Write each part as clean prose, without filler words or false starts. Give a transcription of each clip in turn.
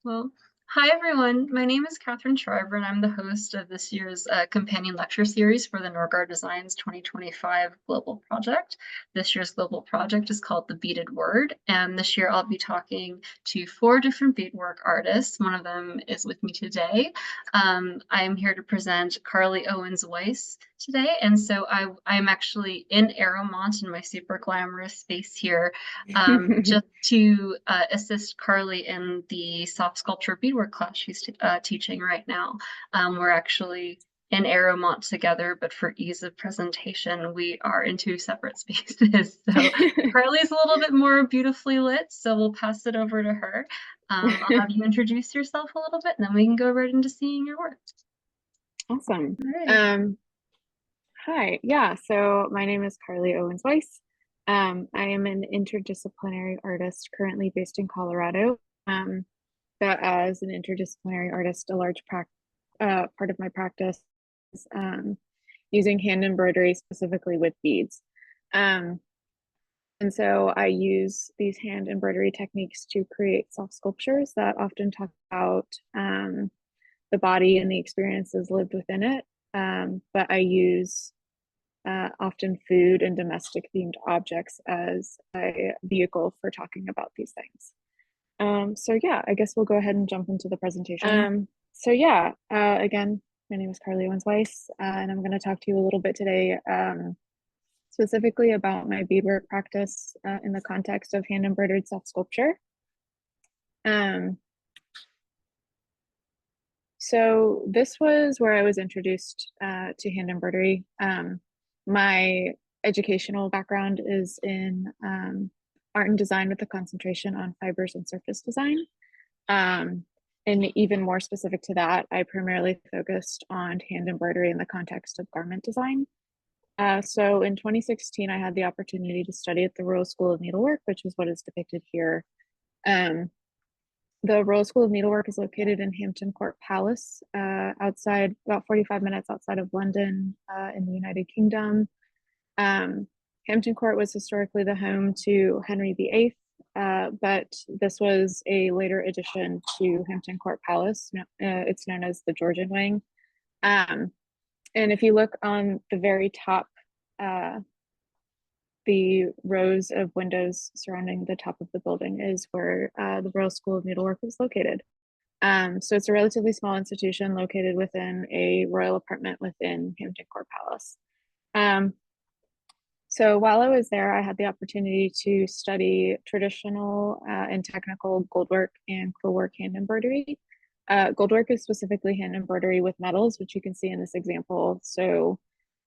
Well, hi everyone. My name is Catherine Shriver, and I'm the host of this year's companion lecture series for the Norgard Designs 2025 Global Project. This year's global project is called The Beaded Word, and this year I'll be talking to four different beadwork artists. One of them is with me today. I'm here to present Carly Owens Weiss today, and so I'm actually in Aeromont in my super glamorous space here just to assist Carly in the soft sculpture beadwork class she's teaching right now. We're actually in Aeromont together, but for ease of presentation, we are in two separate spaces. So Carly's a little bit more beautifully lit, so we'll pass it over to her. I'll have you introduce yourself a little bit, and then we can go right into seeing your work. Awesome. Right. Hi. Yeah, so my name is Carly Owens Weiss. I am an interdisciplinary artist currently based in Colorado. But as an interdisciplinary artist, a large part of my practice is using hand embroidery, specifically with beads. And so I use these hand embroidery techniques to create soft sculptures that often talk about the body and the experiences lived within it. But I use often food and domestic themed objects as a vehicle for talking about these things. So yeah, I guess we'll go ahead and jump into the presentation. Again, my name is Carly Owens Weiss, and I'm going to talk to you a little bit today, specifically about my beadwork practice in the context of hand embroidered soft sculpture. So this was where I was introduced to hand embroidery. My educational background is in art and design with a concentration on fibers and surface design. And even more specific to that, I primarily focused on hand embroidery in the context of garment design. So in 2016, I had the opportunity to study at the Royal School of Needlework, which is what is depicted here. The Royal School of Needlework is located in Hampton Court Palace, outside, about 45 minutes outside of London, in the United Kingdom. Hampton Court was historically the home to Henry VIII, but this was a later addition to Hampton Court Palace. It's known as the Georgian Wing. And if you look on the very top, the rows of windows surrounding the top of the building is where the Royal School of Needlework is located. So it's a relatively small institution located within a royal apartment within Hampton Court Palace. So while I was there, I had the opportunity to study traditional and technical goldwork and quillwork hand embroidery. Goldwork is specifically hand embroidery with metals, which you can see in this example. So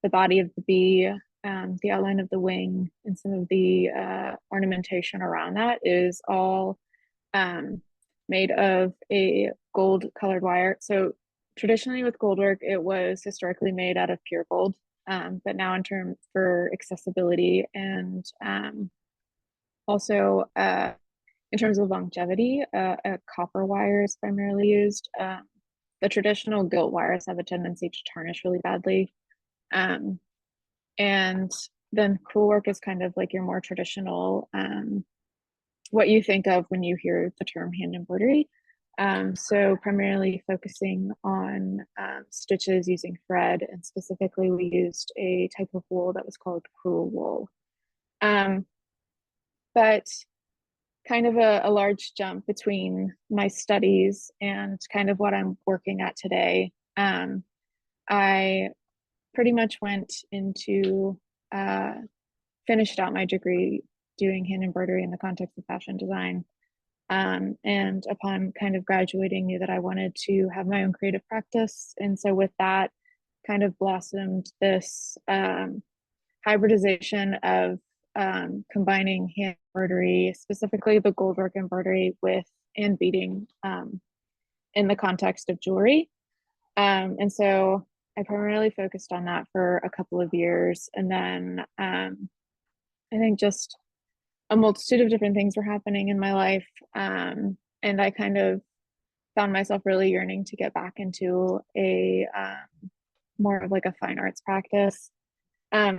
the body of the bee, the outline of the wing, and some of the ornamentation around that is all made of a gold colored wire. So traditionally with goldwork, it was historically made out of pure gold. But now in terms for accessibility and also in terms of longevity, a copper wire is primarily used. The traditional gilt wires have a tendency to tarnish really badly. And then quillwork is kind of like your more traditional, what you think of when you hear the term hand embroidery. So primarily focusing on stitches using thread, and specifically we used a type of wool that was called crewel wool. But kind of a large jump between my studies and kind of what I'm working at today. I pretty much went into, finished out my degree doing hand embroidery in the context of fashion design. And upon kind of graduating, knew that I wanted to have my own creative practice. And so with that kind of blossomed this hybridization of combining hand embroidery, specifically the goldwork embroidery, with and beading in the context of jewelry. And so I primarily focused on that for a couple of years. And then I think just a multitude of different things were happening in my life. And I kind of found myself really yearning to get back into a more of like a fine arts practice.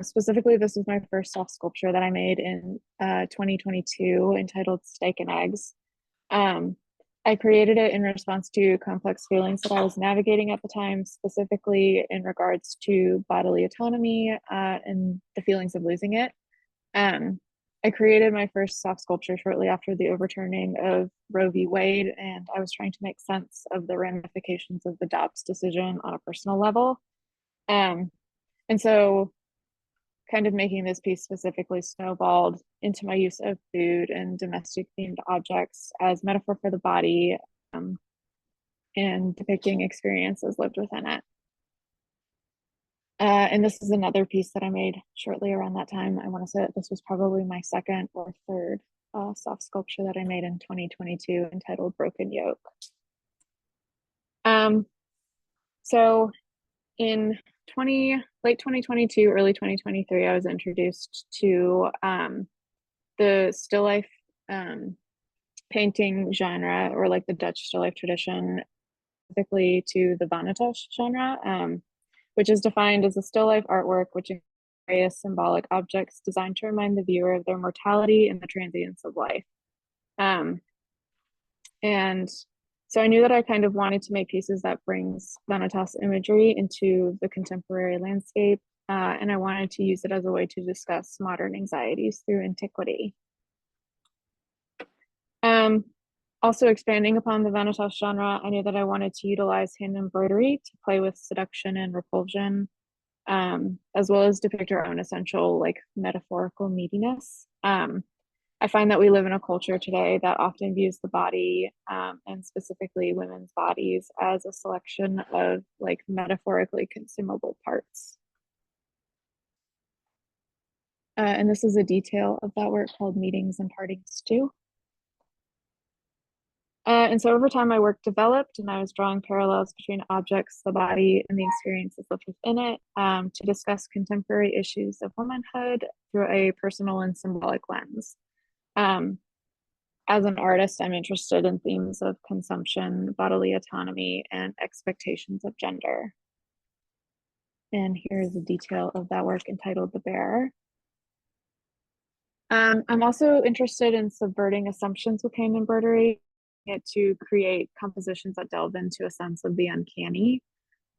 Specifically, this was my first soft sculpture that I made in 2022 entitled Steak and Eggs. I created it in response to complex feelings that I was navigating at the time, specifically in regards to bodily autonomy and the feelings of losing it. Um, I created my first soft sculpture shortly after the overturning of Roe v. Wade, and I was trying to make sense of the ramifications of the Dobbs decision on a personal level. Um, and so kind of making this piece specifically snowballed into my use of food and domestic themed objects as metaphor for the body, um, and depicting experiences lived within it. And this is another piece that I made shortly around that time. I want to say that this was probably my second or third soft sculpture that I made in 2022 entitled Broken Yoke. So in late 2022, early 2023, I was introduced to the still life painting genre, or like the Dutch still life tradition, specifically to the Vanitas genre, which is defined as a still life artwork which includes various symbolic objects designed to remind the viewer of their mortality and the transience of life. And so I knew that I kind of wanted to make pieces that brings Vanitas imagery into the contemporary landscape, and I wanted to use it as a way to discuss modern anxieties through antiquity. Also expanding upon the Vanitas genre, I knew that I wanted to utilize hand embroidery to play with seduction and repulsion, as well as depict our own essential, like, metaphorical neediness. I find that we live in a culture today that often views the body, and specifically women's bodies, as a selection of like metaphorically consumable parts. And this is a detail of that work called Meetings and Partings Too. And so over time, my work developed, and I was drawing parallels between objects, the body, and the experiences lived within it, to discuss contemporary issues of womanhood through a personal and symbolic lens. As an artist, I'm interested in themes of consumption, bodily autonomy, and expectations of gender. And here's a detail of that work entitled The Bearer. I'm also interested in subverting assumptions with hand embroidery to create compositions that delve into a sense of the uncanny.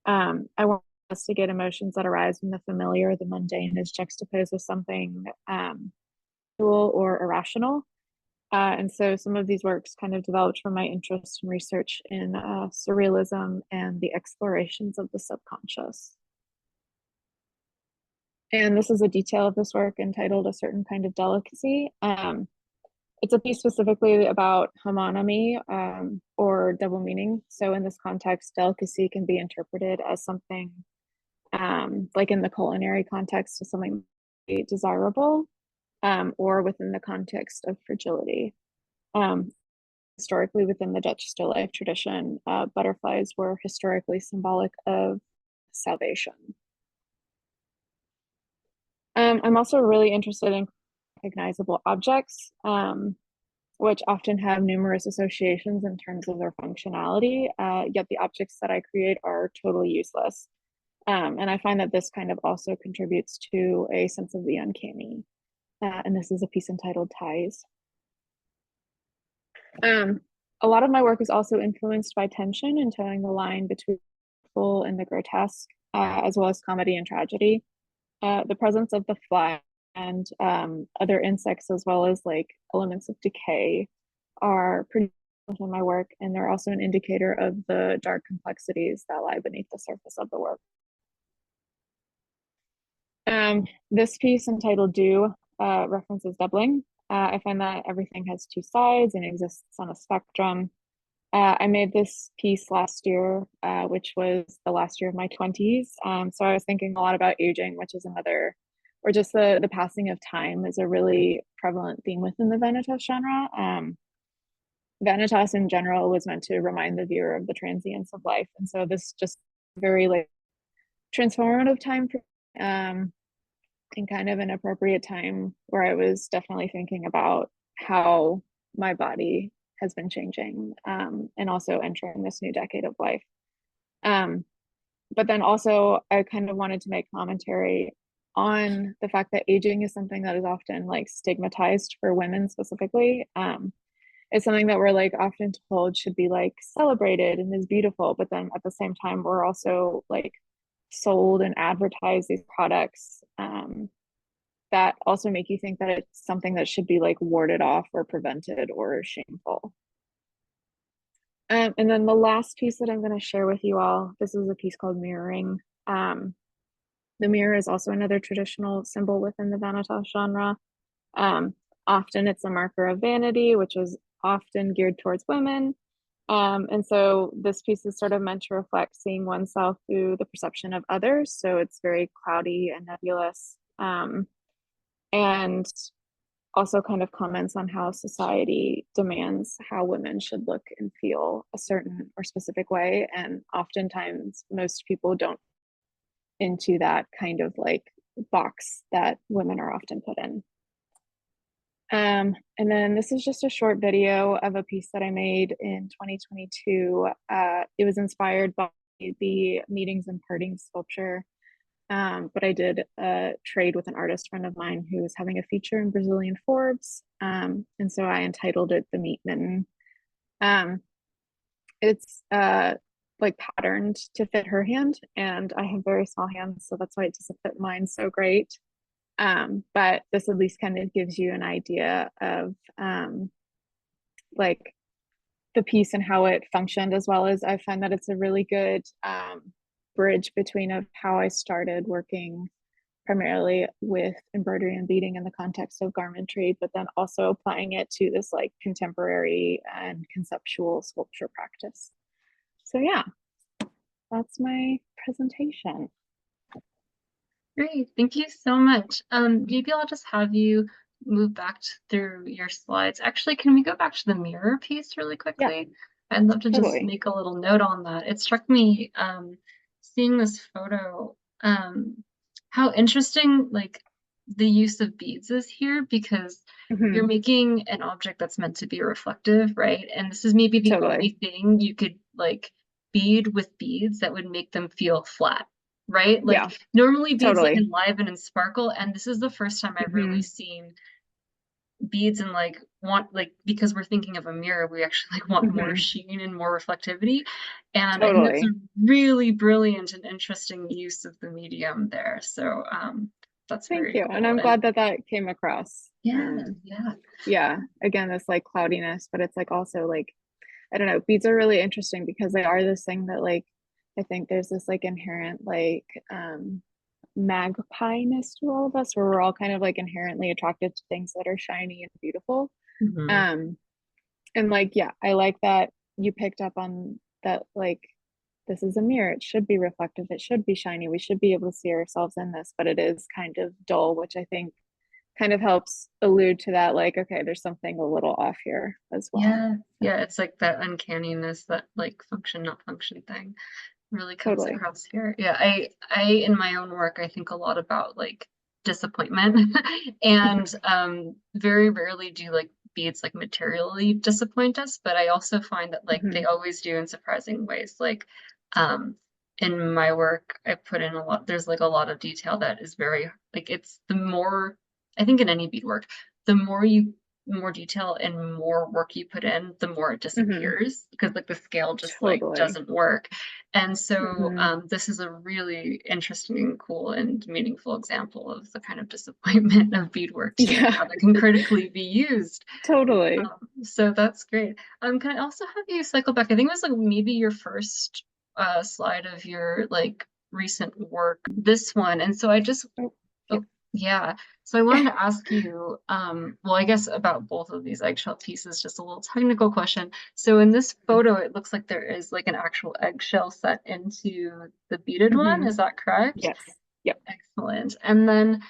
I want us to get emotions that arise when the familiar, the mundane, is juxtaposed with something cool or irrational. And so some of these works kind of developed from my interest and research in surrealism and the explorations of the subconscious. And this is a detail of this work entitled A Certain Kind of Delicacy. It's a piece specifically about homonymy, or double meaning. So in this context, delicacy can be interpreted as something, like in the culinary context, as something desirable, or within the context of fragility. Historically, within the Dutch still life tradition, butterflies were historically symbolic of salvation. I'm also really interested in recognizable objects, which often have numerous associations in terms of their functionality, yet the objects that I create are totally useless. And I find that this kind of also contributes to a sense of the uncanny. And this is a piece entitled Ties. A lot of my work is also influenced by tension and towing the line between the full and the grotesque, as well as comedy and tragedy. The presence of the fly and other insects, as well as like elements of decay, are pretty important in my work, and they're also an indicator of the dark complexities that lie beneath the surface of the work. This piece entitled Do references doubling. I find that everything has two sides and exists on a spectrum. I made this piece last year, which was the last year of my 20s. So I was thinking a lot about aging, which is another, or just the passing of time is a really prevalent theme within the Vanitas genre. Vanitas in general was meant to remind the viewer of the transience of life. And so this just very like transformative time for, and kind of an appropriate time where I was definitely thinking about how my body has been changing, and also entering this new decade of life. But then also I kind of wanted to make commentary on the fact that aging is something that is often like stigmatized for women specifically. it's something that we're like often told should be like celebrated and is beautiful, but then at the same time we're also like sold and advertised these products that also make you think that it's something that should be like warded off or prevented or shameful. And then the last piece that I'm going to share with you all, this is a piece called mirroring. The mirror is also another traditional symbol within the Vanitas genre. Um, Often it's a marker of vanity, which is often geared towards women. And so this piece is sort of meant to reflect seeing oneself through the perception of others. So it's very cloudy and nebulous. And also kind of comments on how society demands how women should look and feel a certain or specific way. And oftentimes, most people don't into that kind of like box that women are often put in. And then this is just a short video of a piece that I made in 2022. It was inspired by the Meetings and Parting sculpture, but I did a trade with an artist friend of mine who was having a feature in Brazilian Forbes. And so I entitled it The Meat Mitten. It's like patterned to fit her hand, and I have very small hands, so that's why it doesn't fit mine so great. But this at least kind of gives you an idea of like the piece and how it functioned, as well as I find that it's a really good bridge between of how I started working primarily with embroidery and beading in the context of garmentry, but then also applying it to this like contemporary and conceptual sculpture practice. So yeah, that's my presentation. Great, thank you so much. Maybe I'll just have you move back through your slides. Actually, can we go back to the mirror piece really Yeah, quickly? I'd love to just totally. make a little note on that. It struck me, seeing this photo, how interesting like the use of beads is here, because you're Mm-hmm. making an object that's meant to be reflective, right? And this is maybe the only Totally. thing you could like bead with beads that would make them feel flat, right? Yeah, Like normally beads like totally. enliven and sparkle, and this is the first time I've really Mm-hmm. seen beads and like want like, because we're thinking of a mirror, we actually like want more Mm-hmm. sheen and more reflectivity. And I think that's a Totally. really brilliant and interesting use of the medium there. So that's Thank very you. And cool. I'm And glad that that came across. yeah, yeah. Yeah, again, this like cloudiness, but it's like also like, I don't know, beads are really interesting because they are this thing that like, I think there's this like inherent like magpie-ness to all of us where we're all kind of like inherently attracted to things that are shiny and beautiful. Mhm. Um, and like, yeah, I like that you picked up on that, like, this is a mirror. It should be reflective. It should be shiny. We should be able to see ourselves in this, but it is kind of dull, which I think kind of helps allude to that, like, okay, there's something a little off here as well. Yeah, So, yeah, it's like that uncanniness, that like function not function thing really comes totally. across here. Yeah, I in my own work I think a lot about like disappointment and very rarely do like beads like materially disappoint us, but I also find that like they Mhm. always do in surprising ways. Like um in my work I put in a lot, there's like a lot of detail that is very like, it's the more, I think in any beadwork, the more detail and more work you put in, the more it Mhm. disappears, because like the scale just like Totally. doesn't work. And so Mhm. this is a really interesting and cool and meaningful example of the kind of disappointment of beadwork too, and Yeah, how that can critically be used. totally. So that's great. Can I also have you cycle back? I think it was like maybe your first slide of your like recent work, this one. And so I just, Oh, yeah. oh, yeah. So I wanted to ask you, well, I guess about both of these eggshell pieces, just a little technical question. So in this photo, it looks like there is like an actual eggshell set into the beaded one. Mhm. Is that correct? Yes. Yep. Excellent. And then,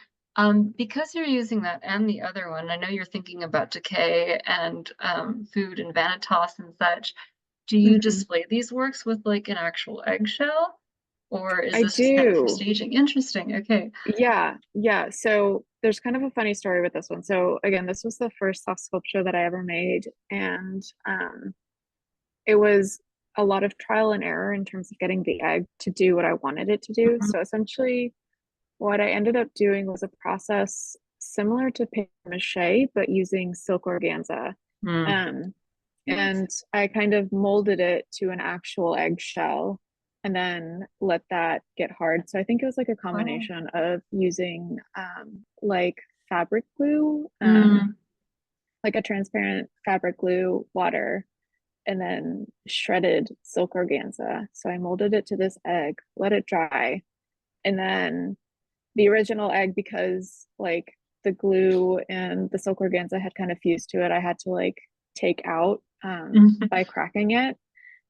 because you're using that and the other one, I know you're thinking about decay and food and vanitas and such. Do you Mhm. display these works with like an actual eggshell, or is I this just kind of for do. staging? Interesting. Okay. Yeah, yeah. So there's kind of a funny story with this one. So again, this was the first soft sculpture that I ever made, and it was a lot of trial and error in terms of getting the egg to do what I wanted it to do. So essentially, what I ended up doing was a process similar to paper mache, but using silk organza. Mm-hmm. Um, Yes. And I kind of molded it to an actual eggshell and then let that get hard. So I think it was like a Wow. combination of using like fabric glue, Mm. like a transparent fabric glue, water, and then shredded silk organza. So I molded it to this egg, let it dry, and then the original egg, because like the glue and the silk organza had kind of fused to it, I had to like take out by cracking it.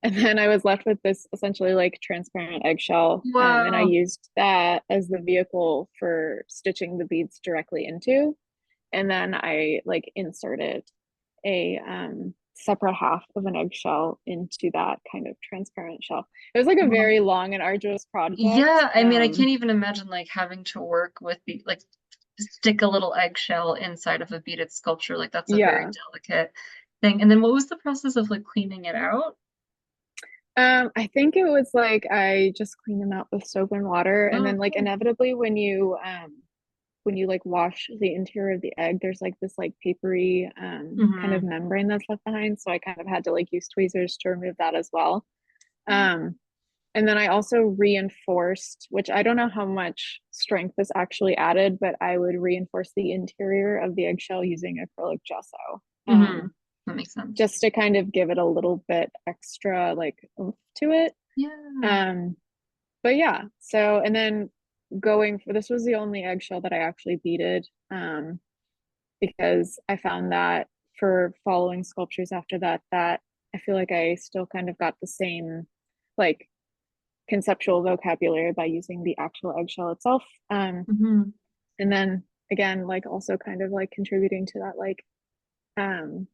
And then I was left with this essentially like transparent eggshell. And I Wow. used that as the vehicle for stitching the beads directly into. And then I like inserted a separate half of an eggshell into that kind of transparent shell. It was like a Wow. very long and arduous project. Yeah, I mean, I can't even imagine like having to work with the like stick a little eggshell inside of a beaded sculpture. Like that's a very Yeah. delicate thing. And then what was the process of like cleaning it out? I think it was like I just cleaned them out with soap and water, and Oh, then like cool. inevitably when you like wash the interior of the egg, there's like this like papery kind of Hmm. membrane that's left behind. So I kind of had to like use tweezers to remove that as well. Um, and then I also reinforced, which I don't know how much strength this actually added, but I would reinforce the interior of the eggshell using acrylic gesso. Hmm. That makes sense. Just to kind of give it a little bit extra like oomph to it. Yeah. Um, but yeah, so and then going for this was the only eggshell that I actually beaded, because I found that for following sculptures after that, that I feel like I still kind of got the same like conceptual vocabulary by using the actual eggshell itself. Hmm. And then again, like also kind of like contributing to that like um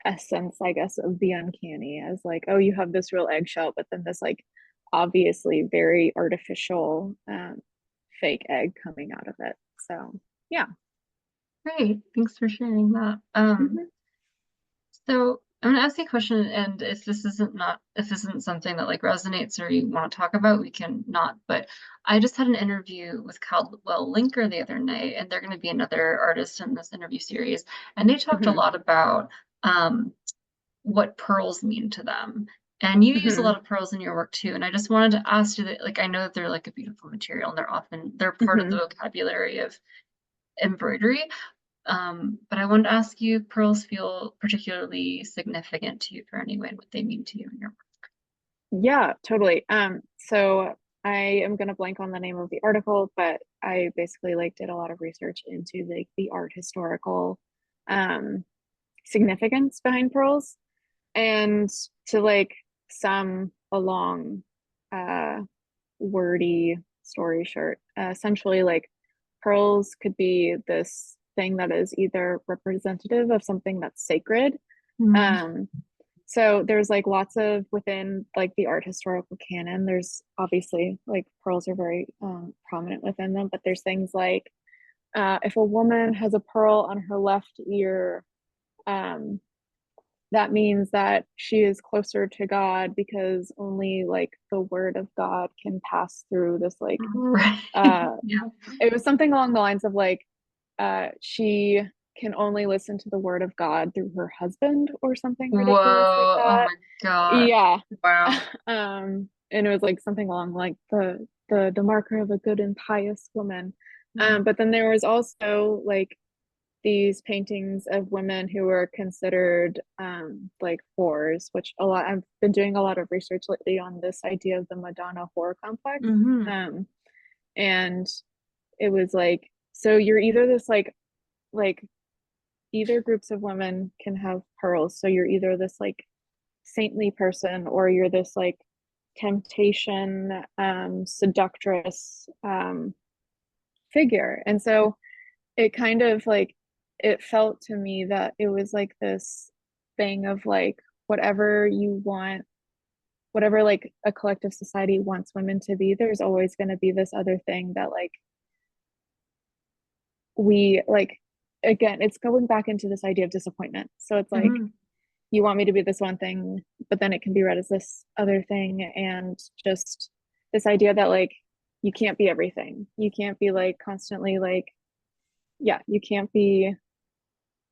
essence, I guess, of the uncanny as like, oh, you have this real eggshell, but then this like obviously very artificial fake egg coming out of it. So yeah. Great. Thanks for sharing that. Mhm. So I'm gonna ask you a question, and if this isn't something that like resonates or you want to talk about, we can not. But I just had an interview with Caldwell Linker the other night, and they're gonna be another artist in this interview series, and they talked a Mhm. lot about what pearls mean to them. And you use a Mhm. lot of pearls in your work too. And I just wanted to ask you that, like, I know that they're like a beautiful material and they're part of the Mhm. vocabulary of embroidery. But I wanted to ask you, if pearls feel particularly significant to you for any way, what they mean to you in your Yeah, totally. So I am gonna blank on the name of the article, but I basically like did a lot of research into like the art historical um significance behind pearls. And to like sum a long, uh, wordy story short, essentially, like pearls could be this thing that is either representative of something that's sacred. work. Um, so there's like lots of within like the art historical canon, there's obviously like pearls are very prominent within them, but there's things like if a woman has a pearl on her left ear, um, that means that she is closer to God because only like the word of God can pass through this like Right. uh Yeah. it was something along the lines of like she can only listen to the word of God through her husband or something ridiculous like Whoa. Oh that. my God. Yeah. Wow. And it was like something along like the marker of a good and pious woman. Wow. But then there was also like these paintings of women who were considered like whores, which a lot I've been doing a lot of research lately on this idea of the Madonna whore complex. Hmm. Um, and it was like, so you're either this like either groups of women can have pearls. So you're either this like saintly person or you're this like temptation, seductress figure. And so it kind of like it felt to me that it was like this thing of like whatever you want, whatever like a collective society wants women to be, there's always going to be this other thing that like we like, again, it's going back into this idea of disappointment. So it's like Hmm. you want me to be this one thing, but then it can be read as this other thing, and just this idea that like you can't be everything, you can't be like constantly like, yeah, you can't be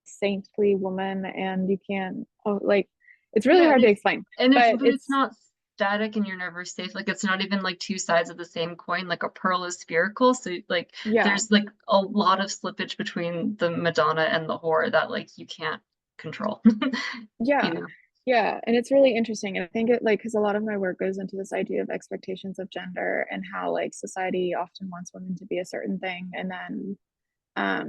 saintly woman and you can, oh, like it's really Yeah, hard to explain, but but it's it's not static and you're never safe. Like it's not even like two sides of the same coin. Like a pearl is spherical, so like yeah, there's like a lot of slippage between the Madonna and the whore that like you can't control. You yeah, know. yeah. And it's really interesting. And I think it like because a lot of my work goes into this idea of expectations of gender and how like society often wants women to be a certain thing. And then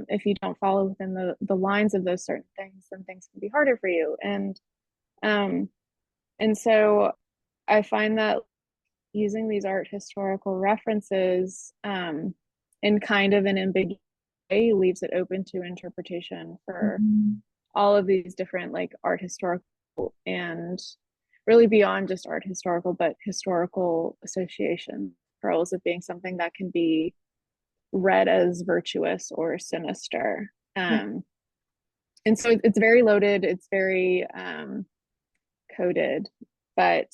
if you don't follow within the lines of those certain things, then things can be harder for you. Um, and so I find that using these art historical references in kind of an ambiguous way leaves it open to interpretation for Mhm. all of these different like art historical and really beyond just art historical, but historical association pearls of being something that can be read as virtuous or sinister. Yeah. And so it's very loaded, it's very coded, but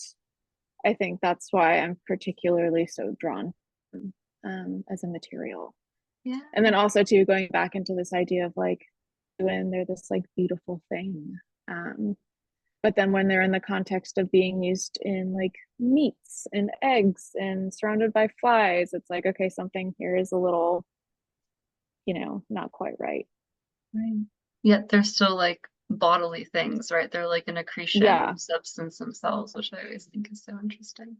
I think that's why I'm particularly so drawn as a material. Yeah. And then also too going back into this idea of like when they're this like beautiful thing. Um, but then when they're in the context of being used in like meats and eggs and surrounded by flies, it's like, okay, something here is a little, not quite right. Right. Yet they're still like bodily things, right? They're like an accretion Yeah. of substance themselves, which I always think is so interesting.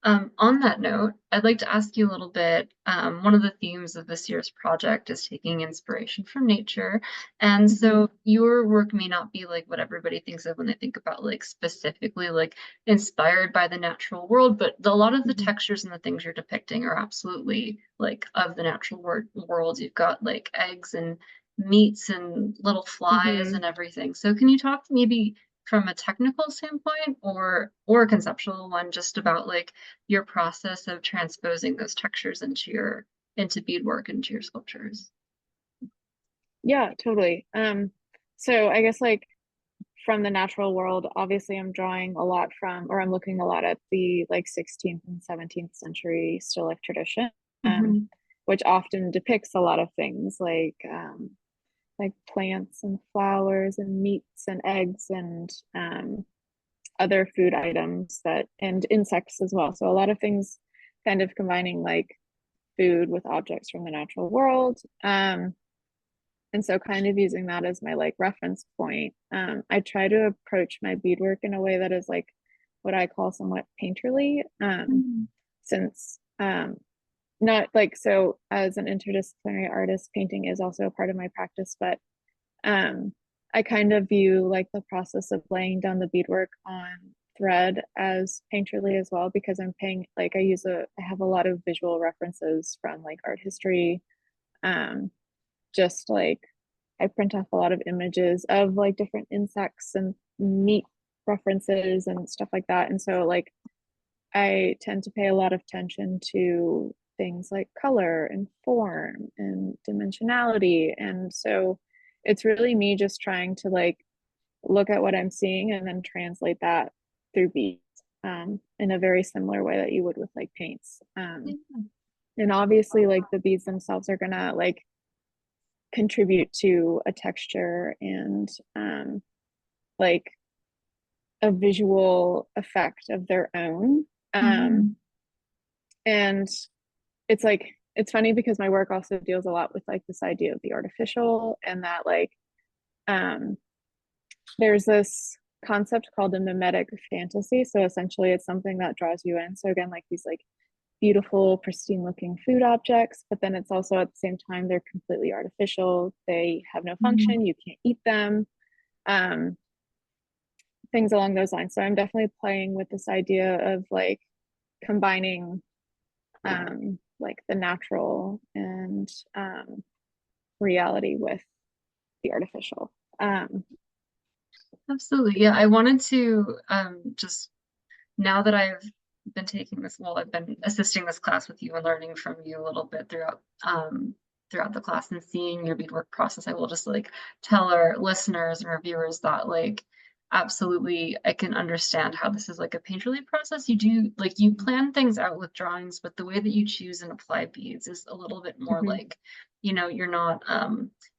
On that note, I'd like to ask you a little bit. One of the themes of this year's project is taking inspiration from nature. And Mm-hmm. so your work may not be like what everybody thinks of when they think about like specifically like inspired by the natural world, but a lot of the Mm-hmm. textures and the things you're depicting are absolutely like of the natural world. You've got like eggs and meats and little flies Mm-hmm. and everything. So can you talk maybe from a technical standpoint or a conceptual one just about like your process of transposing those textures into beadwork into your sculptures. Yeah, totally. So I guess like from the natural world, obviously I'm drawing a lot from, or I'm looking a lot at the like 16th and 17th century still life tradition, um, Hmm. which often depicts a lot of things like plants and flowers and meats and eggs and other food items that and insects as well. So a lot of things kind of combining like food with objects from the natural world. And so kind of using that as my like reference point. I try to approach my beadwork in a way that is like what I call somewhat painterly, since not like so as an interdisciplinary artist, painting is also a part of my practice, but um, I kind of view like the process of laying down the beadwork on thread as painterly as well because I'm paying like I have a lot of visual references from like art history, um, just like I print off a lot of images of like different insects and meat references and stuff like that. And so like I tend to pay a lot of attention to things like color and form and dimensionality. And so it's really me just trying to like look at what I'm seeing and then translate that through beads in a very similar way that you would with like paints. And obviously, like the beads themselves are gonna like contribute to a texture and like a visual effect of their own. Um, Hmm. and it's like it's funny because my work also deals a lot with like this idea of the artificial and that like um there's this concept called a mimetic fantasy. So essentially it's something that draws you in. So again, like these like beautiful, pristine looking food objects, but then it's also at the same time they're completely artificial. They have no Hmm. function, you can't eat them. Um, things along those lines. So I'm definitely playing with this idea of like combining like the natural and reality with the artificial. Um, Absolutely. Yeah, I wanted to just now that I've been taking this, well, I've been assisting this class with you and learning from you a little bit throughout the class and seeing your beadwork process, I will just like tell our listeners and reviewers that like absolutely, I can understand how this is like a painterly process. You do like you plan things out with drawings, but the way that you choose and apply beads is a little bit more Hmm. like, you're not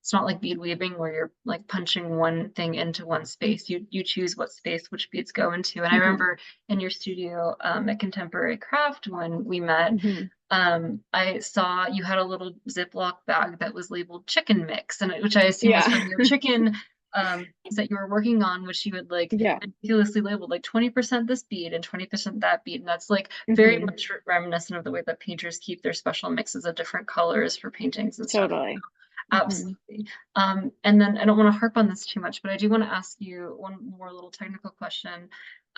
it's not like bead weaving where you're like punching one thing into one space. You choose what space which beads go into. And I Hmm. remember in your studio at Contemporary Craft when we met, Hmm. I saw you had a little Ziploc bag that was labeled chicken mix, and which I assume was Yeah. from your chicken that you were working on, which you had like Yeah. meticulously labeled like 20% this bead and 20% that bead. And that's like very Hmm. much reminiscent of the way that painters keep their special mixes of different colors for paintings and stuff. Totally. Hmm. Absolutely. And then I don't want to harp on this too much, but I do want to ask you one more little technical question.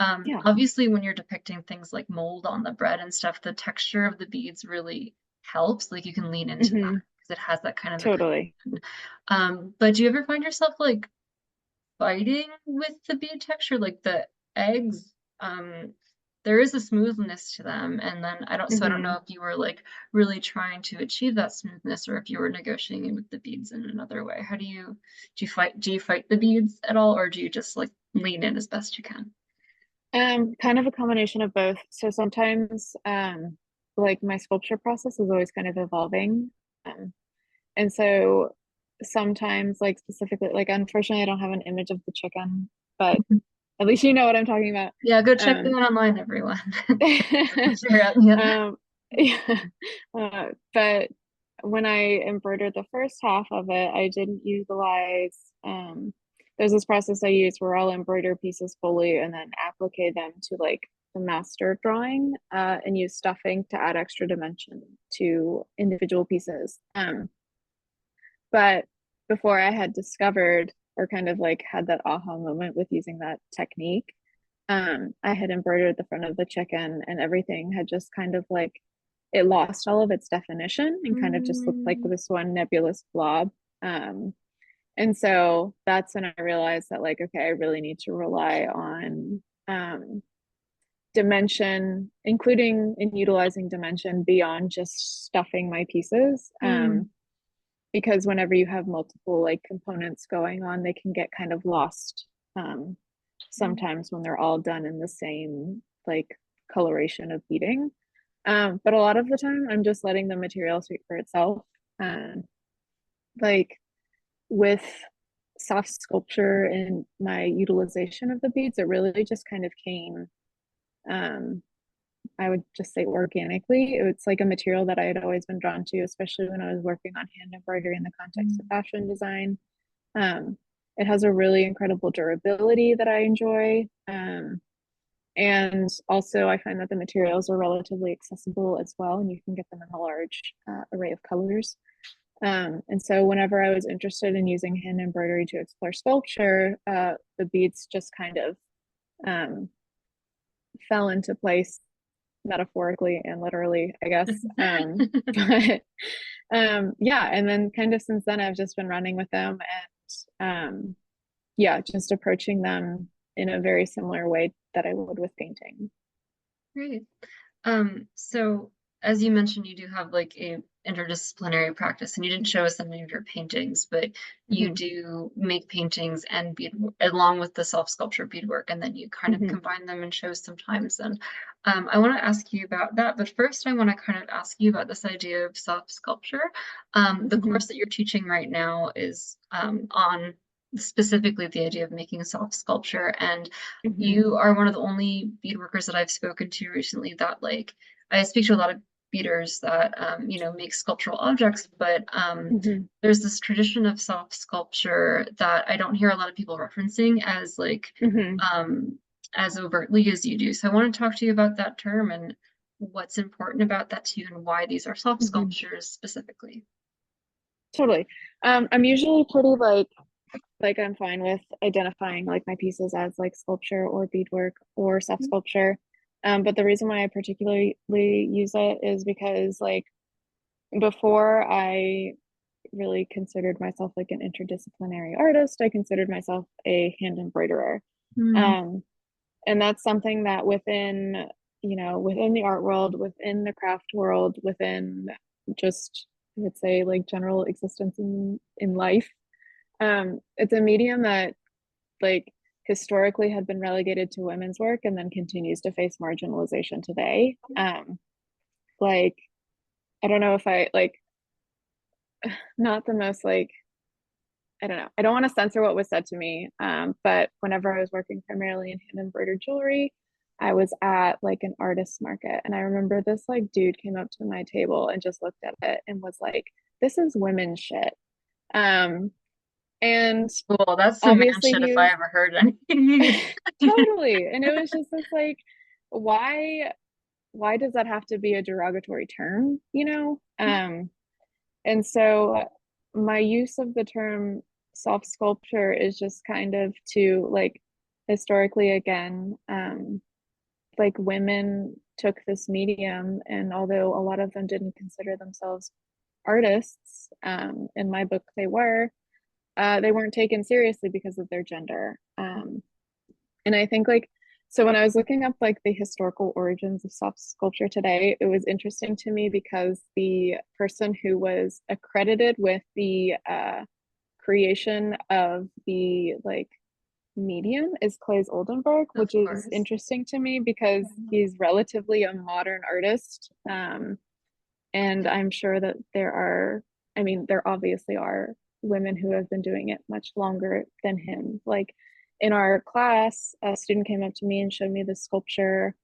Yeah. Obviously, when you're depicting things like mold on the bread and stuff, the texture of the beads really helps. Like you can lean into that Hmm. because it has that kind of Totally. a. But do you ever find yourself like fighting with the bead texture? Like the eggs, there is a smoothness to them, and then I don't know Hmm. if you were like really trying to achieve that smoothness or if you were negotiating with the beads in another way. How do you fight the beads at all, or do you just like lean in as best you can? Kind of a combination of both. So sometimes, like my sculpture process is always kind of evolving. Um, and so sometimes, like specifically, like unfortunately, I don't have an image of the chicken, but at least you know what I'm talking about. Yeah, go check that Um, online, everyone. Share out, yeah. yeah. But when I embroidered the first half of it, I didn't utilize, there's this process I use where I'll embroider pieces fully and then applique them to like the master drawing, and use stuffing to add extra dimension to individual pieces. But before I had discovered or kind of like had that aha moment with using that technique, I had embroidered the front of the chicken and everything had just kind of like it lost all of its definition and kind of just looked like Mm, this one nebulous blob. Um, and so that's when I realized that like, okay, I really need to rely on dimension, including and utilizing dimension beyond just stuffing my pieces. mm, Because whenever you have multiple like components going on, they can get kind of lost, um, sometimes when they're all done in the same like coloration of beading. But a lot of the time, I'm just letting the material speak for itself. Um, like with soft sculpture and my utilization of the beads, it really just kind of came, um, I would just say organically. It's like a material that I had always been drawn to, especially when I was working on hand embroidery in the context of mm, fashion design. Um, it has a really incredible durability that I enjoy. And also, I find that the materials are relatively accessible as well, and you can get them in a large array of colors. And so, whenever I was interested in using hand embroidery to explore sculpture, the beads just kind of um, fell into place metaphorically and literally, I guess. But yeah, and then kind of since then, I've just been running with them and yeah, just approaching them in a very similar way that I would with painting. Great. So as you mentioned, you do have like a interdisciplinary practice, and you didn't show us any of your paintings, but you Hmm. do make paintings and bead along with the self-sculpture beadwork, and then you kind of Hmm. combine them in shows sometimes. And I want to ask you about that, but first I want to kind of ask you about this idea of self-sculpture. The Hmm. course that you're teaching right now is on specifically the idea of making self-sculpture, and Hmm. you are one of the only beadworkers that I've spoken to recently that like I speak to a lot of beaters that make sculptural objects, but Hmm. there's this tradition of soft sculpture that I don't hear a lot of people referencing as like Hmm. um, as overtly as you do. So I want to talk to you about that term and what's important about that to you and why these are soft Hmm. sculptures specifically. Totally. I'm usually pretty like I'm fine with identifying like my pieces as like sculpture or beadwork or soft sculpture. But the reason why I particularly use it is because like before I really considered myself like an interdisciplinary artist, I considered myself a hand embroiderer. Mm, Um, and that's something that within, you know, within the art world, within the craft world, within just I would say like general existence in life, it's a medium that like historically had been relegated to women's work and then continues to face marginalization today. Like, I don't know if I like, not the most like, I don't know. I don't want to censor what was said to me. But whenever I was working primarily in hand embroidered jewelry, I was at like an artist market. And I remember this like dude came up to my table and just looked at it and was like, this is women's shit. Um, and Well, that's some man obviously shit he if I was ever heard any. totally. And it was just this like, why why does that have to be a derogatory term, you know? And so my use of the term soft sculpture is just kind of to like historically again, like women took this medium, and although a lot of them didn't consider themselves artists, in my book they weren't taken seriously because of their gender. And I think like so when I was looking up like the historical origins of soft sculpture today, it was interesting to me because the person who was accredited with the creation of the like medium is Claes Oldenburg, Of which is course. interesting to me because he's relatively a modern artist. And I'm sure that there are, I mean, there obviously are women who have been doing it much longer than him. Like in our class, a student came up to me and showed me the sculpture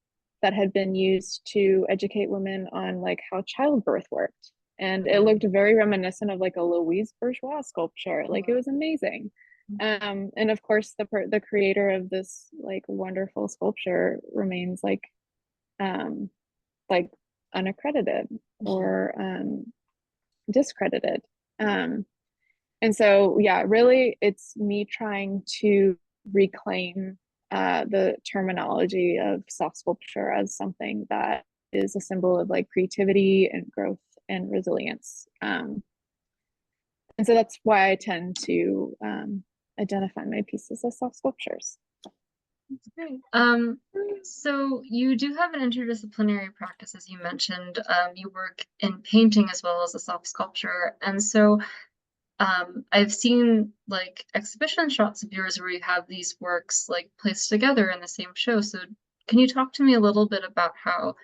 that had been used to educate women on like how childbirth worked. And it looked very reminiscent of like a Louise Bourgeois sculpture. Like it Wow. was amazing. And of course, the creator of this like wonderful sculpture remains um, like unaccredited or discredited. Um, and so, yeah, really, it's me trying to reclaim the terminology of soft sculpture as something that is a symbol of like creativity and growth and resilience. And so that's why I tend to identify my pieces as soft sculptures. That's great. So you do have an interdisciplinary practice, as you mentioned. You work in painting as well as a soft sculpture. And so I've seen like exhibition shots of yours where you have these works like placed together in the same show. So can you talk to me a little bit about how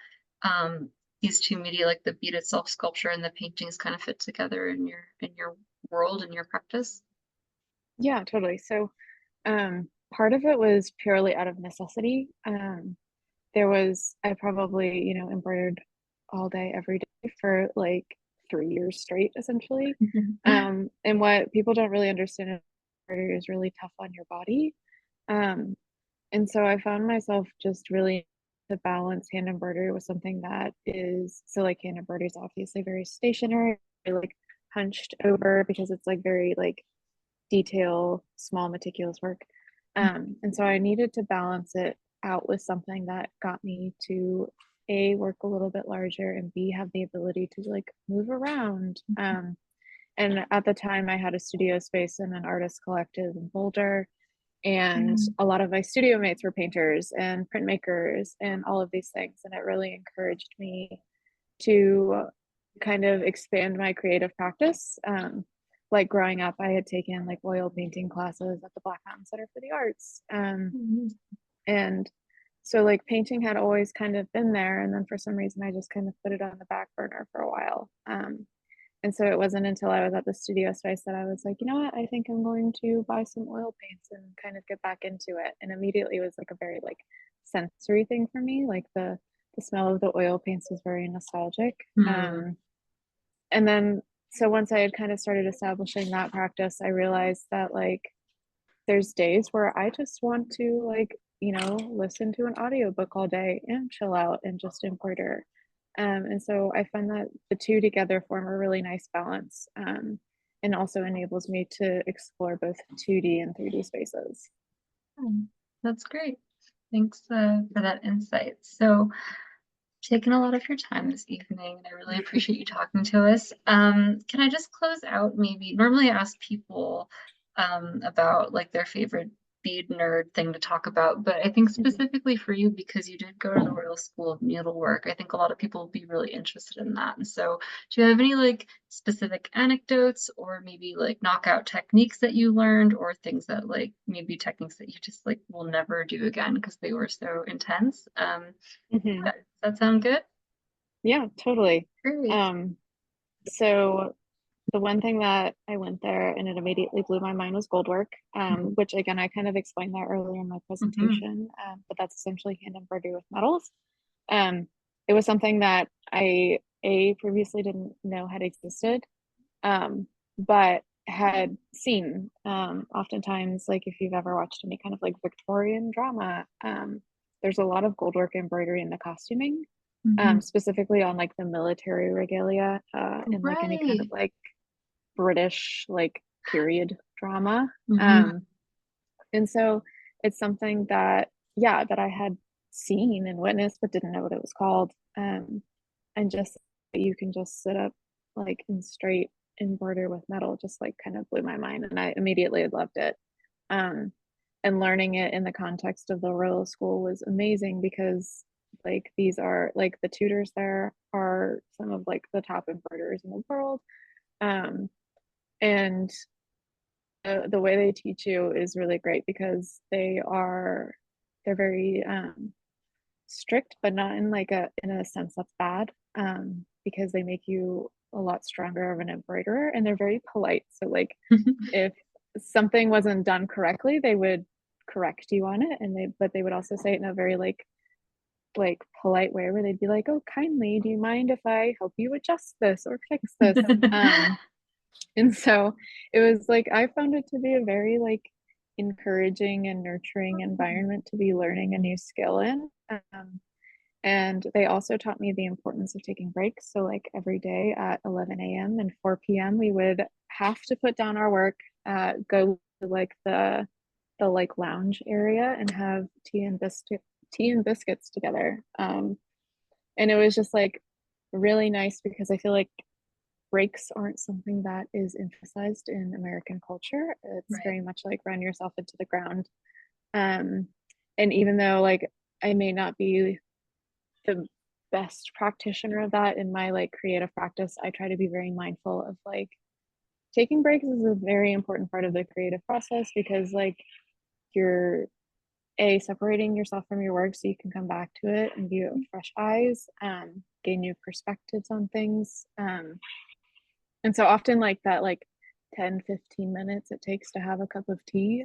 these two media, like the beaded self sculpture and the paintings, kind of fit together in your world and your practice? Yeah, totally. So part of it was purely out of necessity. I probably, you know, embroidered all day, every day for like 3 years straight, essentially. And what people don't really understand is embroidery is really tough on your body. Um, and so I found myself just really to balance hand embroidery with something that is so like hand embroidery is obviously very stationary, like hunched over because it's like very like detail, small, meticulous work. And so I needed to balance it out with something that got me to A, work a little bit larger and B, have the ability to like move around. And at the time, I had a studio space in an artist collective in Boulder. And Mm. a lot of my studio mates were painters and printmakers and all of these things. And it really encouraged me to kind of expand my creative practice. Like growing up, I had taken like oil painting classes at the Black Mountain Center for the Arts. Mhm. And so like painting had always kind of been there. And then for some reason, I just kind of put it on the back burner for a while. And so it wasn't until I was at the studio space that I was like, you know what, I think I'm going to buy some oil paints and kind of get back into it. And immediately it was like a very like sensory thing for me. Like the smell of the oil paints was very nostalgic. Mm. And then so once I had kind of started establishing that practice, I realized that like there's days where I just want to like, you know, listen to an audiobook all day and chill out and just embroider. And so I find that the two together form a really nice balance, and also enables me to explore both 2D and 3D spaces. Mm. That's great. Thanks for that insight. So, taken a lot of your time this evening, and I really appreciate you talking to us. Can I just close out maybe? Normally, I ask people about like their favorite bead nerd thing to talk about, but I think Mhm. specifically for you, because you did go to the Royal School of Needlework, I think a lot of people would be really interested in that. And so, do you have any like specific anecdotes or maybe like knockout techniques that you learned, or things that like maybe techniques that you just like will never do again because they were so intense? Mhm. Does that sound good? Yeah, totally. Great. Um, so the one thing that I went there and it immediately blew my mind was gold work, which again, I kind of explained that earlier in my Mm-hmm. presentation, but that's essentially hand embroidery with metals. Um, it was something that I previously didn't know had existed, but had seen. Oftentimes, like if you've ever watched any kind of like Victorian drama, there's a lot of gold work embroidery in the costuming, Mm-hmm. specifically on like the military regalia, and like any kind of Right. like British like period drama. Mm-hmm. Um, and so it's something that, yeah, that I had seen and witnessed, but didn't know what it was called. And just you can just sit up like in straight embroider with metal just like kind of blew my mind. And I immediately loved it. Um, and learning it in the context of the Royal School was amazing because like these are like the tutors there are some of like the top embroiderers in the world. Um, and the way they teach you is really great because they're very strict, but not in like a in a sense that's bad. Because they make you a lot stronger of an embroiderer, and they're very polite. So like if something wasn't done correctly, they would correct you on it, and they would also say it in a very like polite way where they'd be like, "Oh, kindly, do you mind if I help you adjust this or fix this?" And so it was like I found it to be a very like encouraging and nurturing environment to be learning a new skill in. And they also taught me the importance of taking breaks. So like every day at 11 a.m. and 4 p.m. we would have to put down our work, go to like the like lounge area and have tea and biscuits together. And it was just like really nice because I feel like breaks aren't something that is emphasized in American culture. It's Right. very much like run yourself into the ground. Um, and even though like I may not be the best practitioner of that in my like creative practice, I try to be very mindful of like taking breaks is a very important part of the creative process because like you're separating yourself from your work so you can come back to it and view it with fresh eyes, gain new perspectives on things. And so often like that like 10-15 minutes it takes to have a cup of tea,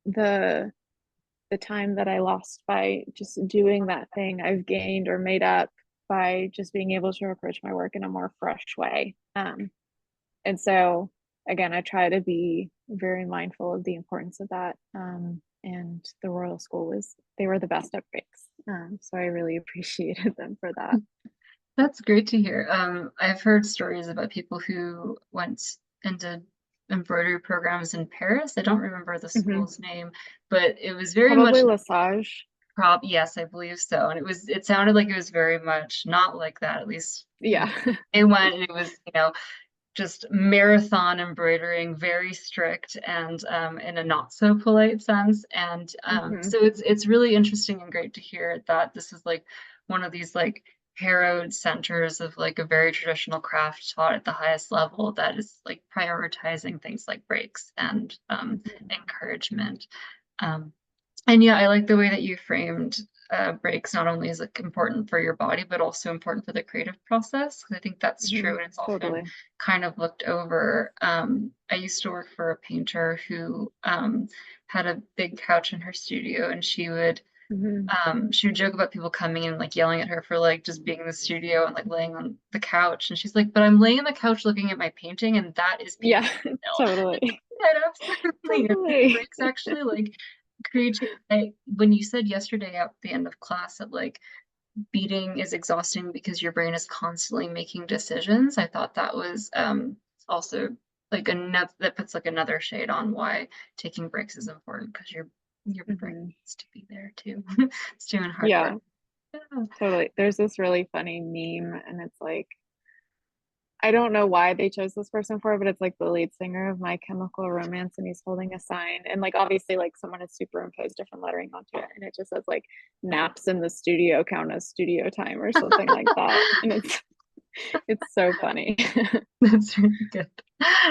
the time that I lost by just doing that thing I've gained or made up by just being able to approach my work in a more fresh way. And so again, I try to be very mindful of the importance of that. And the Royal School they were the best at breaks. So I really appreciated them for that. That's great to hear. I've heard stories about people who went into embroidery programs in Paris. I don't remember the Hmm. school's name, but it was very Probably much Lesage. yes, I believe so. And it sounded like it was very much not like that, at least Yeah. they went and it was, just marathon embroidering, very strict and in a not so polite sense. And Hmm. so it's really interesting and great to hear that this is like one of these like harrowed centers of like a very traditional craft taught at the highest level that is like prioritizing things like breaks and encouragement. Um, and yeah, I like the way that you framed breaks not only is like important for your body, but also important for the creative process. I think that's Hmm. true, and it's often Totally. kind of looked over. I used to work for a painter who had a big couch in her studio, and Hmm. she would joke about people coming and like yelling at her for like just being in the studio and like laying on the couch. And she's like, "But I'm laying on the couch looking at my painting, and that is Yeah, painting still." totally. It absolutely is. Totally. Breaks actually like creativity. When you said yesterday at the end of class that like beating is exhausting because your brain is constantly making decisions, I thought that was also like another that puts like another shade on why taking breaks is important because your brain Hmm. needs to be there too. It's doing hard work. Yeah, Yeah. totally. There's this really funny meme, and it's like I don't know why they chose this person for, but it's like the lead singer of My Chemical Romance, and he's holding a sign, and like obviously like someone has superimposed different lettering onto it, and it just says like naps in the studio count as studio time or something like that, and it's so funny. That's really good.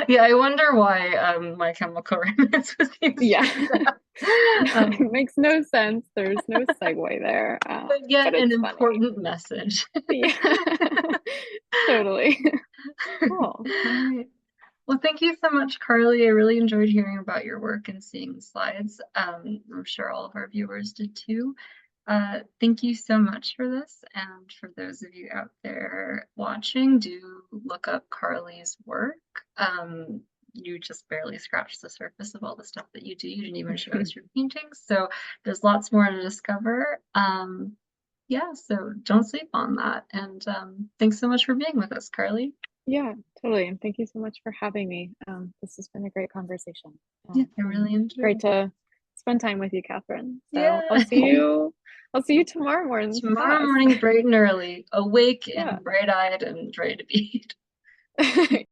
Yeah, I wonder why My Chemical Romance was used Yeah, for that. it makes no sense. There's no segue there, But but yet an it's funny. important message. Yeah, totally. All Cool. right. Well, thank you so much, Carly. I really enjoyed hearing about your work and seeing the slides. I'm sure all of our viewers did too. Thank you so much for this. And for those of you out there watching, do look up Carly's work. You just barely scratched the surface of all the stuff that you do. You didn't even show us your paintings. So there's lots more to discover. Yeah, so don't sleep on that. And thanks so much for being with us, Carly. Yeah, totally. And thank you so much for having me. This has been a great conversation. Yeah, I And really enjoyed great it. to spend time with you, Catherine. So Yeah. I'll see you tomorrow morning for Tomorrow class. morning, bright and early, awake Yeah. and bright-eyed and ready to be.